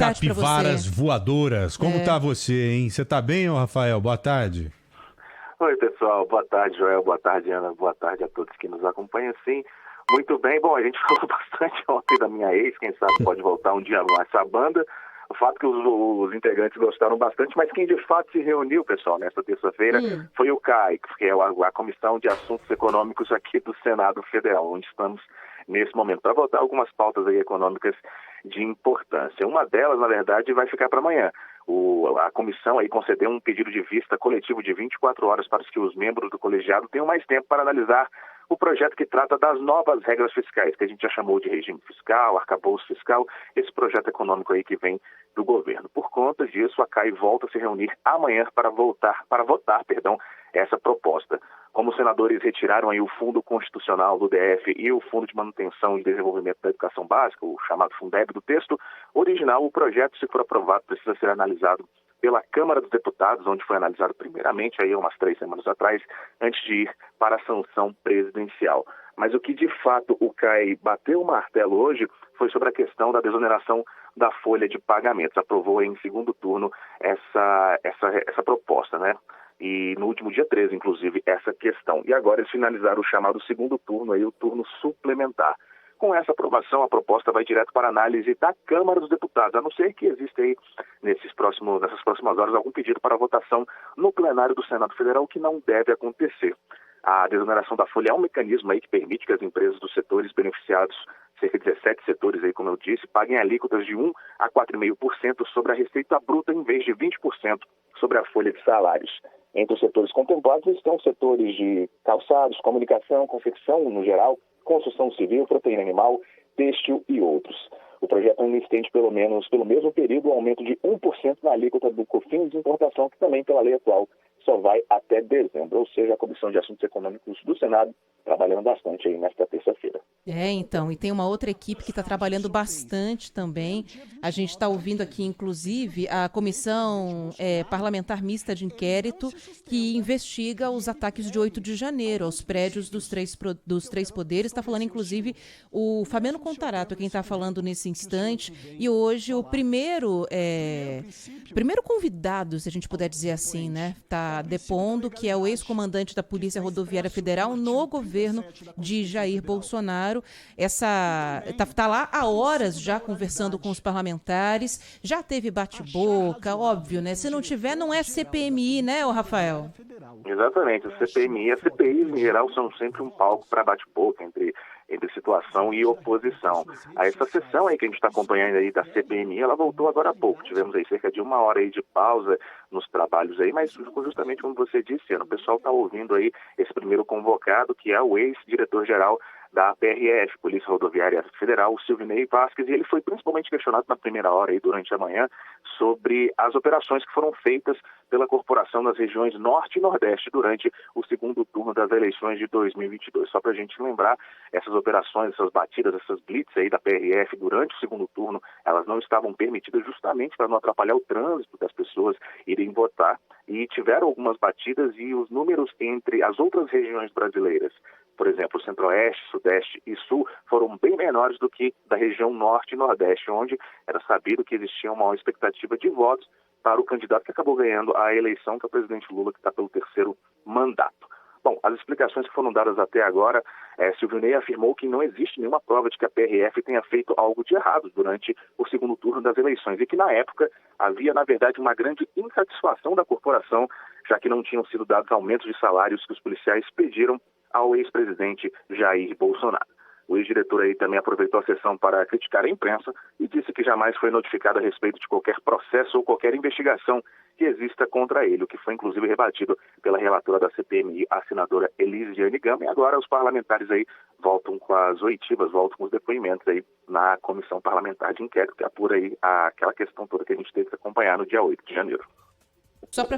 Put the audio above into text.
tarde para você. capivaras voadoras. Como tá você, hein? Você tá bem, ô Rafael? Boa tarde. Oi, pessoal. Boa tarde, Joel. Boa tarde, Ana. Boa tarde a todos que nos acompanham. Sim, muito bem. Bom, a gente falou bastante ontem da minha ex. Quem sabe pode voltar um dia mais essa banda. O fato que os integrantes gostaram bastante, mas quem de fato se reuniu, pessoal, nesta terça-feira foi o CAI, que é a Comissão de Assuntos Econômicos aqui do Senado Federal, onde estamos nesse momento, para votar algumas pautas aí econômicas de importância. Uma delas, na verdade, vai ficar para amanhã. A comissão aí concedeu um pedido de vista coletivo de 24 horas para que os membros do colegiado tenham mais tempo para analisar o projeto que trata das novas regras fiscais, que a gente já chamou de regime fiscal, arcabouço fiscal, esse projeto econômico aí que vem do governo. Por conta disso, a CAI volta a se reunir amanhã para votar essa proposta. Como os senadores retiraram aí o Fundo Constitucional do DF e o Fundo de Manutenção e Desenvolvimento da Educação Básica, o chamado Fundeb do texto original, o projeto, se for aprovado, precisa ser analisado pela Câmara dos Deputados, onde foi analisado primeiramente, aí umas 3 semanas atrás, antes de ir para a sanção presidencial. Mas o que de fato o CAI bateu o martelo hoje foi sobre a questão da desoneração da folha de pagamentos. Aprovou em segundo turno essa proposta, né? E no último dia 13, inclusive, essa questão. E agora eles finalizaram o chamado segundo turno, aí, o turno suplementar. Com essa aprovação, a proposta vai direto para análise da Câmara dos Deputados, a não ser que exista aí, nessas próximas horas, algum pedido para votação no plenário do Senado Federal, que não deve acontecer. A desoneração da folha é um mecanismo aí que permite que as empresas dos setores beneficiados, cerca de 17 setores, aí, como eu disse, paguem alíquotas de 1 a 4,5% sobre a receita bruta, em vez de 20% sobre a folha de salários. Entre os setores contemplados estão os setores de calçados, comunicação, confecção, no geral, construção civil, proteína animal, têxtil e outros. O projeto ainda estende pelo mesmo período o aumento de 1% na alíquota do COFINS de importação, que também, pela lei atual, só vai até dezembro. Ou seja, a Comissão de Assuntos Econômicos do Senado trabalhando bastante aí nesta terça-feira. Então, e tem uma outra equipe que está trabalhando bastante também. A gente está ouvindo aqui, inclusive, a Comissão Parlamentar Mista de Inquérito, que investiga os ataques de 8 de janeiro aos prédios dos três poderes. Está falando, inclusive, o Fabiano Contarato, quem está falando nesse instante. E hoje o primeiro convidado, se a gente puder dizer assim, né, está depondo, que é o ex-comandante da Polícia Rodoviária Federal no governo de Jair Bolsonaro. Tá lá há horas já conversando com os parlamentares, já teve bate-boca, óbvio, né? Se não tiver, não é CPMI, né, ô Rafael? Exatamente, o CPMI e a CPI, em geral, são sempre um palco para bate-boca entre situação e oposição. Essa sessão aí que a gente está acompanhando aí da CPMI, ela voltou agora há pouco. Tivemos aí cerca de 1 hora aí de pausa nos trabalhos aí, mas justamente como você disse, Ana, o pessoal está ouvindo aí esse primeiro convocado, que é o ex-diretor-geral da PRF, Polícia Rodoviária Federal, Silvinei Vasquez, e ele foi principalmente questionado na primeira hora aí durante a manhã sobre as operações que foram feitas pela corporação nas regiões Norte e Nordeste durante o segundo turno das eleições de 2022. Só para a gente lembrar, essas operações, essas batidas, essas blitz aí da PRF durante o segundo turno, elas não estavam permitidas justamente para não atrapalhar o trânsito das pessoas irem votar, e tiveram algumas batidas, e os números entre as outras regiões brasileiras, por exemplo, Centro-Oeste, Sudeste e Sul, foram bem menores do que da região Norte e Nordeste, onde era sabido que existia uma expectativa de votos para o candidato que acabou ganhando a eleição, que é o presidente Lula, que está pelo 3º mandato. Bom, as explicações que foram dadas até agora, Silvinei afirmou que não existe nenhuma prova de que a PRF tenha feito algo de errado durante o segundo turno das eleições, e que, na época, havia, na verdade, uma grande insatisfação da corporação, já que não tinham sido dados aumentos de salários que os policiais pediram ao ex-presidente Jair Bolsonaro. O ex-diretor aí também aproveitou a sessão para criticar a imprensa e disse que jamais foi notificado a respeito de qualquer processo ou qualquer investigação que exista contra ele, o que foi inclusive rebatido pela relatora da CPMI, a senadora Elisiane Gama. E agora os parlamentares aí voltam com as oitivas, voltam com os depoimentos aí na Comissão Parlamentar de Inquérito, que apura aí aquela questão toda que a gente teve que acompanhar no dia 8 de janeiro. Só para